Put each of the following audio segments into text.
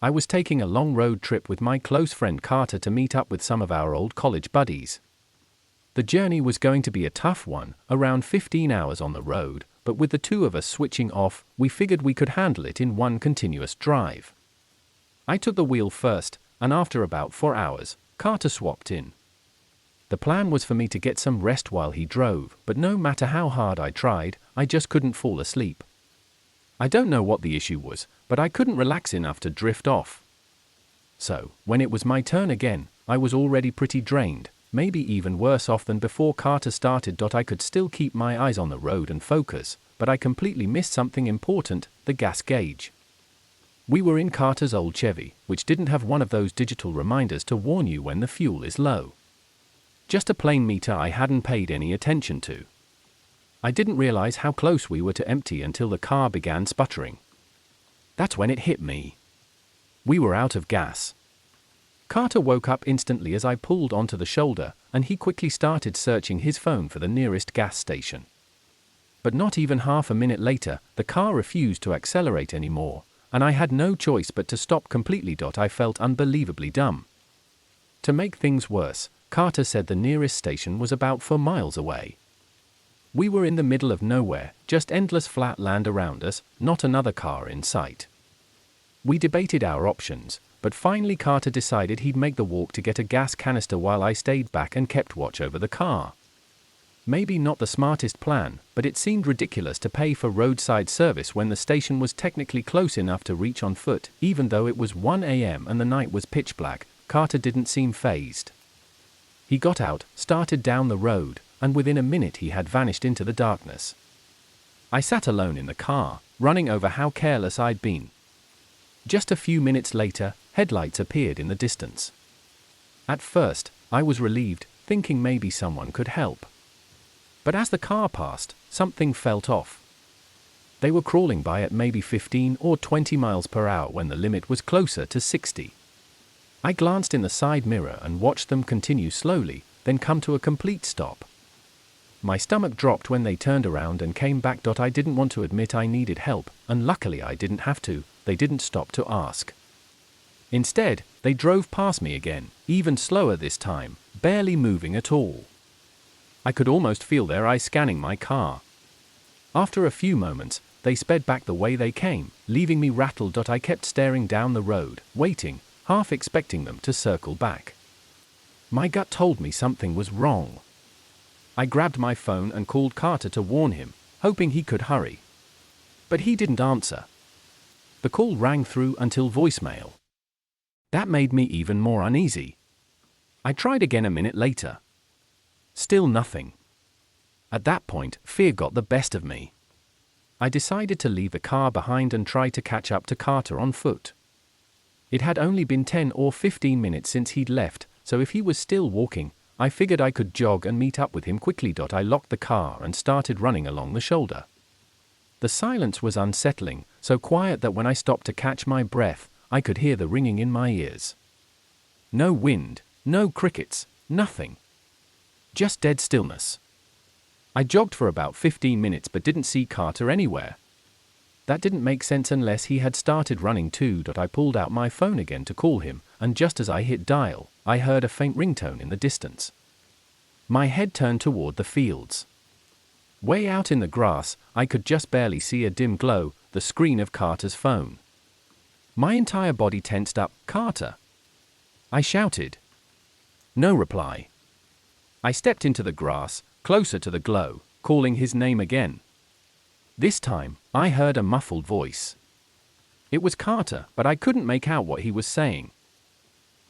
I was taking a long road trip with my close friend Carter to meet up with some of our old college buddies. The journey was going to be a tough one, around 15 hours on the road, but with the two of us switching off, we figured we could handle it in one continuous drive. I took the wheel first, and after about 4 hours, Carter swapped in. The plan was for me to get some rest while he drove, but no matter how hard I tried, I just couldn't fall asleep. I don't know what the issue was, but I couldn't relax enough to drift off. So, when it was my turn again, I was already pretty drained, maybe even worse off than before Carter started. I could still keep my eyes on the road and focus, but I completely missed something important, the gas gauge. We were in Carter's old Chevy, which didn't have one of those digital reminders to warn you when the fuel is low. Just a plain meter I hadn't paid any attention to. I didn't realize how close we were to empty until the car began sputtering. That's when it hit me. We were out of gas. Carter woke up instantly as I pulled onto the shoulder, and he quickly started searching his phone for the nearest gas station. But not even half a minute later, the car refused to accelerate anymore, and I had no choice but to stop completely. I felt unbelievably dumb. To make things worse, Carter said the nearest station was about 4 miles away. We were in the middle of nowhere, just endless flat land around us, not another car in sight. We debated our options, but finally Carter decided he'd make the walk to get a gas canister while I stayed back and kept watch over the car. Maybe not the smartest plan, but it seemed ridiculous to pay for roadside service when the station was technically close enough to reach on foot. Even though it was 1 a.m. and the night was pitch black, Carter didn't seem fazed. He got out, started down the road, and within a minute he had vanished into the darkness. I sat alone in the car, running over how careless I'd been. Just a few minutes later, headlights appeared in the distance. At first, I was relieved, thinking maybe someone could help. But as the car passed, something felt off. They were crawling by at maybe 15 or 20 miles per hour when the limit was closer to 60. I glanced in the side mirror and watched them continue slowly, then come to a complete stop. My stomach dropped when they turned around and came back. I didn't want to admit I needed help, and luckily I didn't have to. They didn't stop to ask. Instead, they drove past me again, even slower this time, barely moving at all. I could almost feel their eyes scanning my car. After a few moments, they sped back the way they came, leaving me rattled. I kept staring down the road, waiting, half expecting them to circle back. My gut told me something was wrong. I grabbed my phone and called Carter to warn him, hoping he could hurry. But he didn't answer. The call rang through until voicemail. That made me even more uneasy. I tried again a minute later. Still nothing. At that point, fear got the best of me. I decided to leave the car behind and try to catch up to Carter on foot. It had only been 10 or 15 minutes since he'd left, so if he was still walking, I figured I could jog and meet up with him quickly. I locked the car and started running along the shoulder. The silence was unsettling, so quiet that when I stopped to catch my breath, I could hear the ringing in my ears. No wind, no crickets, nothing. Just dead stillness. I jogged for about 15 minutes but didn't see Carter anywhere. That didn't make sense unless he had started running too. I pulled out my phone again to call him, and just as I hit dial, I heard a faint ringtone in the distance. My head turned toward the fields. Way out in the grass, I could just barely see a dim glow, the screen of Carter's phone. My entire body tensed up. "Carter!" I shouted. No reply. I stepped into the grass, closer to the glow, calling his name again. This time, I heard a muffled voice. It was Carter, but I couldn't make out what he was saying.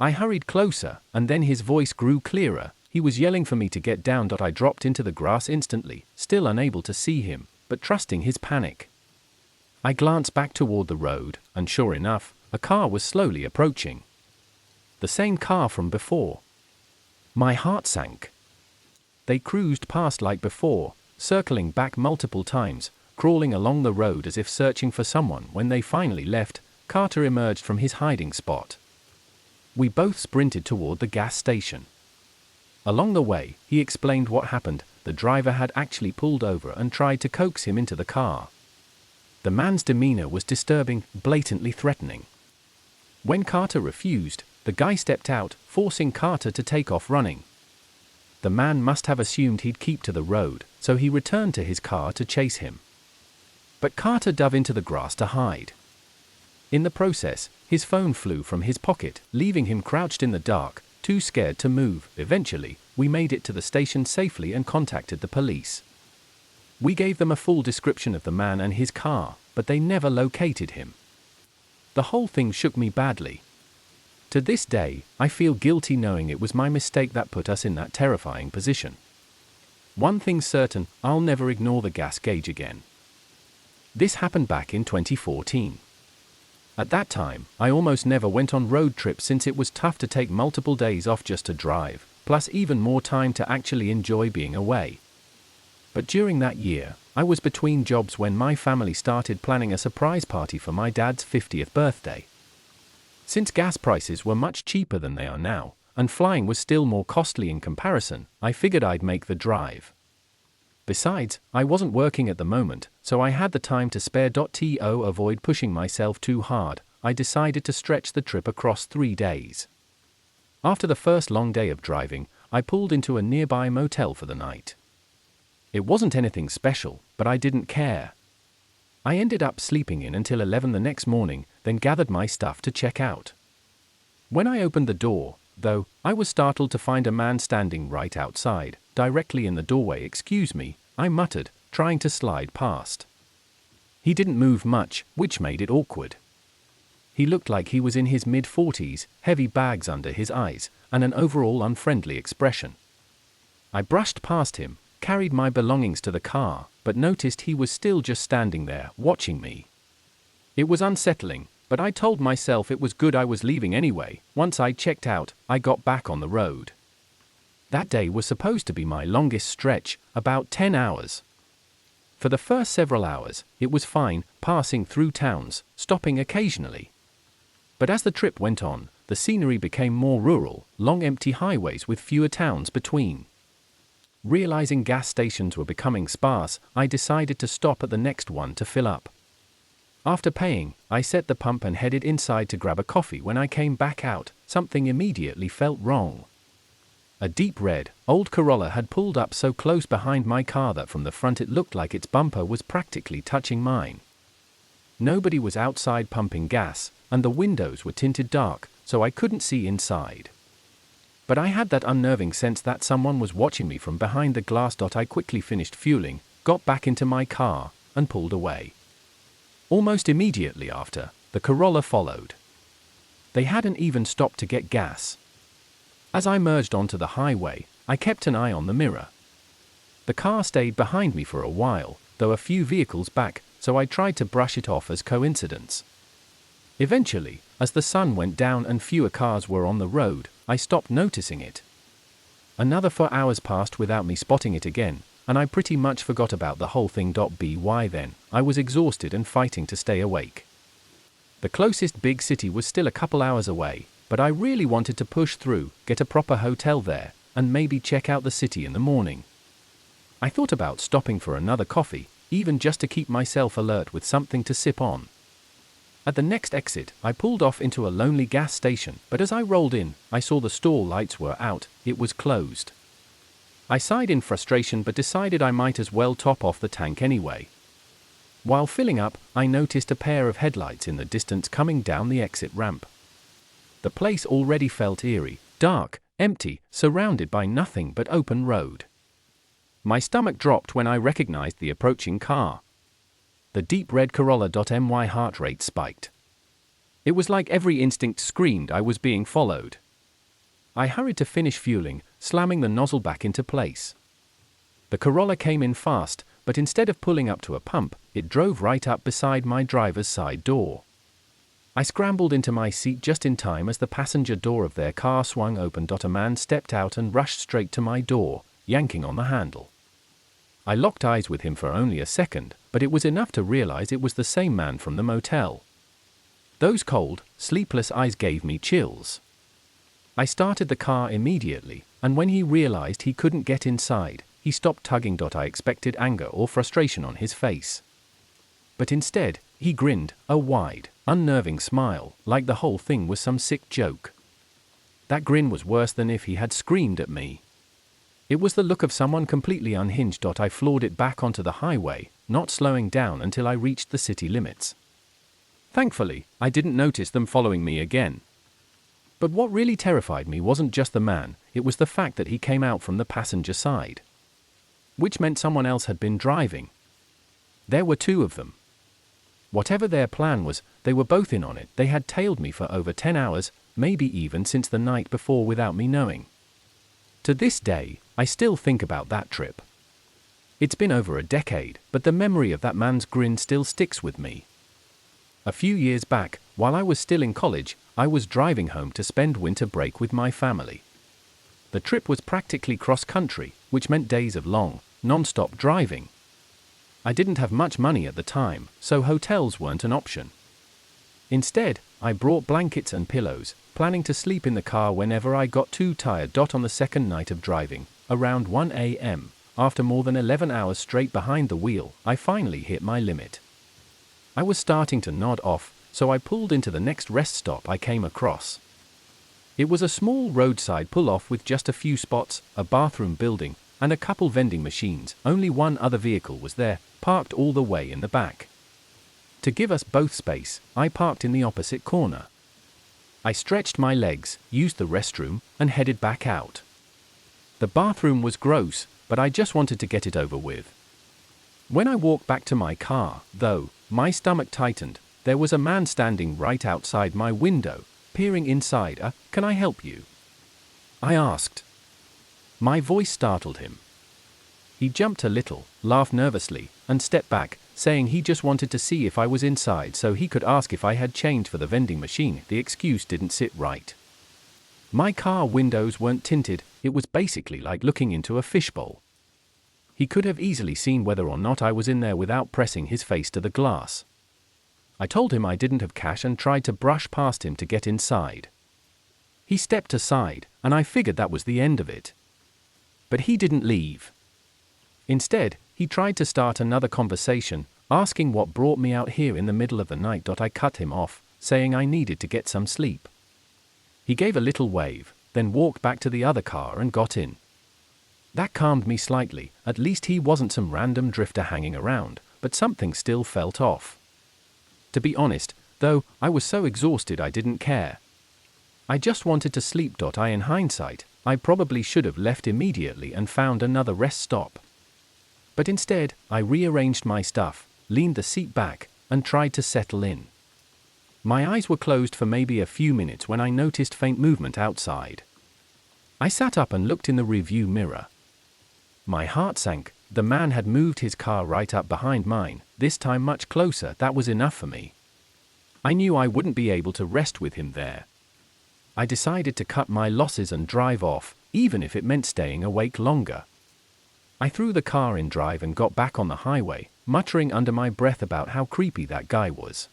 I hurried closer, and then his voice grew clearer. He was yelling for me to get down. I dropped into the grass instantly, still unable to see him, but trusting his panic. I glanced back toward the road, and sure enough, a car was slowly approaching. The same car from before. My heart sank. They cruised past like before, circling back multiple times, crawling along the road as if searching for someone. When they finally left, Carter emerged from his hiding spot. We both sprinted toward the gas station. Along the way, he explained what happened. The driver had actually pulled over and tried to coax him into the car. The man's demeanor was disturbing, blatantly threatening. When Carter refused, the guy stepped out, forcing Carter to take off running. The man must have assumed he'd keep to the road, so he returned to his car to chase him. But Carter dove into the grass to hide. In the process, his phone flew from his pocket, leaving him crouched in the dark, too scared to move. Eventually, we made it to the station safely and contacted the police. We gave them a full description of the man and his car, but they never located him. The whole thing shook me badly. To this day, I feel guilty knowing it was my mistake that put us in that terrifying position. One thing's certain, I'll never ignore the gas gauge again. This happened back in 2014. At that time, I almost never went on road trips since it was tough to take multiple days off just to drive, plus even more time to actually enjoy being away. But during that year, I was between jobs when my family started planning a surprise party for my dad's 50th birthday. Since gas prices were much cheaper than they are now, and flying was still more costly in comparison, I figured I'd make the drive. Besides, I wasn't working at the moment, so I had the time to spare. To avoid pushing myself too hard, I decided to stretch the trip across 3 days. After the first long day of driving, I pulled into a nearby motel for the night. It wasn't anything special, but I didn't care. I ended up sleeping in until 11 the next morning, then gathered my stuff to check out. When I opened the door, though, I was startled to find a man standing right outside, directly in the doorway. "Excuse me," I muttered, trying to slide past. He didn't move much, which made it awkward. He looked like he was in his mid-40s, heavy bags under his eyes, and an overall unfriendly expression. I brushed past him, carried my belongings to the car, but noticed he was still just standing there, watching me. It was unsettling, but I told myself it was good I was leaving anyway. Once I checked out, I got back on the road. That day was supposed to be my longest stretch, about 10 hours. For the first several hours, it was fine, passing through towns, stopping occasionally. But as the trip went on, the scenery became more rural, long empty highways with fewer towns between. Realizing gas stations were becoming sparse, I decided to stop at the next one to fill up. After paying, I set the pump and headed inside to grab a coffee. When I came back out, something immediately felt wrong. A deep red, old Corolla had pulled up so close behind my car that from the front it looked like its bumper was practically touching mine. Nobody was outside pumping gas, and the windows were tinted dark, so I couldn't see inside. But I had that unnerving sense that someone was watching me from behind the glass. I quickly finished fueling, got back into my car, and pulled away. Almost immediately after, the Corolla followed. They hadn't even stopped to get gas. As I merged onto the highway, I kept an eye on the mirror. The car stayed behind me for a while, though a few vehicles back, so I tried to brush it off as coincidence. Eventually, as the sun went down and fewer cars were on the road, I stopped noticing it. Another 4 hours passed without me spotting it again, and I pretty much forgot about the whole thing. By then, I was exhausted and fighting to stay awake. The closest big city was still a couple hours away, but I really wanted to push through, get a proper hotel there, and maybe check out the city in the morning. I thought about stopping for another coffee, even just to keep myself alert with something to sip on. At the next exit, I pulled off into a lonely gas station, but as I rolled in, I saw the store lights were out. It was closed. I sighed in frustration but decided I might as well top off the tank anyway. While filling up, I noticed a pair of headlights in the distance coming down the exit ramp. The place already felt eerie, dark, empty, surrounded by nothing but open road. My stomach dropped when I recognized the approaching car. The deep red Corolla. My heart rate spiked. It was like every instinct screamed I was being followed. I hurried to finish fueling, slamming the nozzle back into place. The Corolla came in fast, but instead of pulling up to a pump, it drove right up beside my driver's side door. I scrambled into my seat just in time as the passenger door of their car swung open. A man stepped out and rushed straight to my door, yanking on the handle. I locked eyes with him for only a second, but it was enough to realize it was the same man from the motel. Those cold, sleepless eyes gave me chills. I started the car immediately, and when he realized he couldn't get inside, he stopped tugging. I expected anger or frustration on his face. But instead, he grinned, a wide, unnerving smile, like the whole thing was some sick joke. That grin was worse than if he had screamed at me. It was the look of someone completely unhinged. I floored it back onto the highway, not slowing down until I reached the city limits. Thankfully, I didn't notice them following me again. But what really terrified me wasn't just the man, it was the fact that he came out from the passenger side. Which meant someone else had been driving. There were two of them. Whatever their plan was, they were both in on it. They had tailed me for over 10 hours, maybe even since the night before without me knowing. To this day, I still think about that trip. It's been over a decade, but the memory of that man's grin still sticks with me. A few years back, while I was still in college, I was driving home to spend winter break with my family. The trip was practically cross-country, which meant days of long, non-stop driving. I didn't have much money at the time, so hotels weren't an option. Instead, I brought blankets and pillows, planning to sleep in the car whenever I got too tired. On the second night of driving, around 1 a.m., after more than 11 hours straight behind the wheel, I finally hit my limit. I was starting to nod off, so I pulled into the next rest stop I came across. It was a small roadside pull-off with just a few spots, a bathroom building, and a couple vending machines. Only one other vehicle was there, parked all the way in the back. To give us both space, I parked in the opposite corner. I stretched my legs, used the restroom, and headed back out. The bathroom was gross, but I just wanted to get it over with. When I walked back to my car, though, my stomach tightened. There was a man standing right outside my window, peering inside. Can I help you?" I asked. My voice startled him. He jumped a little, laughed nervously, and stepped back, saying he just wanted to see if I was inside so he could ask if I had change for the vending machine. The excuse didn't sit right. My car windows weren't tinted. It was basically like looking into a fishbowl. He could have easily seen whether or not I was in there without pressing his face to the glass. I told him I didn't have cash and tried to brush past him to get inside. He stepped aside, and I figured that was the end of it. But he didn't leave. Instead, he tried to start another conversation, asking what brought me out here in the middle of the night. I cut him off, saying I needed to get some sleep. He gave a little wave, then walked back to the other car and got in. That calmed me slightly. At least he wasn't some random drifter hanging around, but something still felt off. To be honest, though, I was so exhausted I didn't care. I just wanted to sleep. In hindsight, I probably should have left immediately and found another rest stop. But instead, I rearranged my stuff, leaned the seat back, and tried to settle in. My eyes were closed for maybe a few minutes when I noticed faint movement outside. I sat up and looked in the rearview mirror. My heart sank. The man had moved his car right up behind mine, this time much closer. That was enough for me. I knew I wouldn't be able to rest with him there. I decided to cut my losses and drive off, even if it meant staying awake longer. I threw the car in drive and got back on the highway, muttering under my breath about how creepy that guy was.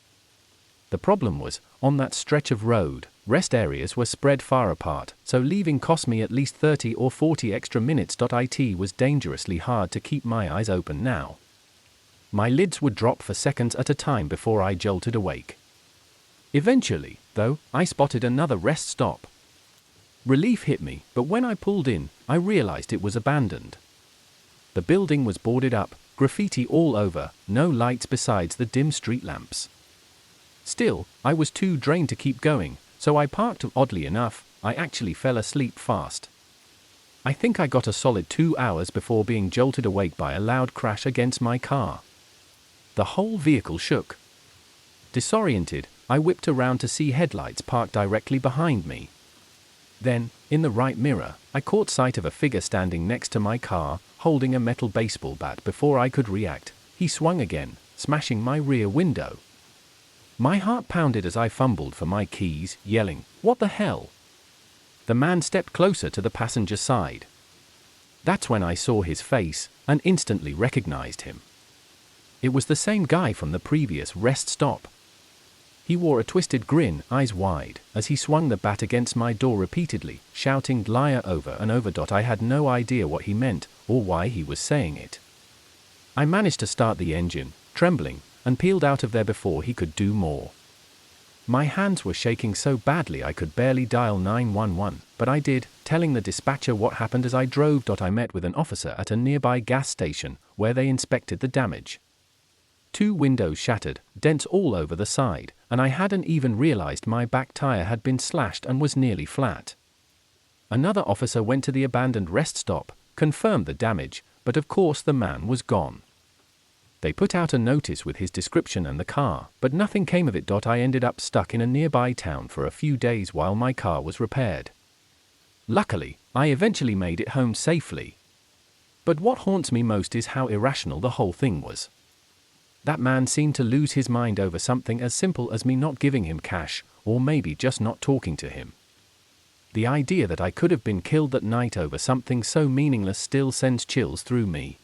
The problem was, on that stretch of road, rest areas were spread far apart, so leaving cost me at least 30 or 40 extra minutes. It was dangerously hard to keep my eyes open now. My lids would drop for seconds at a time before I jolted awake. Eventually, though, I spotted another rest stop. Relief hit me, but when I pulled in, I realized it was abandoned. The building was boarded up, graffiti all over, no lights besides the dim street lamps. Still, I was too drained to keep going, so I parked. Oddly enough, I actually fell asleep fast. I think I got a solid 2 hours before being jolted awake by a loud crash against my car. The whole vehicle shook. Disoriented, I whipped around to see headlights parked directly behind me. Then, in the right mirror, I caught sight of a figure standing next to my car, holding a metal baseball bat. Before I could react, he swung again, smashing my rear window. My heart pounded as I fumbled for my keys, yelling, "What the hell?" The man stepped closer to the passenger side. That's when I saw his face, and instantly recognized him. It was the same guy from the previous rest stop. He wore a twisted grin, eyes wide, as he swung the bat against my door repeatedly, shouting "liar" over and over. I had no idea what he meant, or why he was saying it. I managed to start the engine, trembling, and peeled out of there before he could do more. My hands were shaking so badly I could barely dial 911, but I did, telling the dispatcher what happened as I drove. I met with an officer at a nearby gas station, where they inspected the damage. 2 windows shattered, dents all over the side, and I hadn't even realized my back tire had been slashed and was nearly flat. Another officer went to the abandoned rest stop, confirmed the damage, but of course the man was gone. They put out a notice with his description and the car, but nothing came of it. I ended up stuck in a nearby town for a few days while my car was repaired. Luckily, I eventually made it home safely. But what haunts me most is how irrational the whole thing was. That man seemed to lose his mind over something as simple as me not giving him cash, or maybe just not talking to him. The idea that I could have been killed that night over something so meaningless still sends chills through me.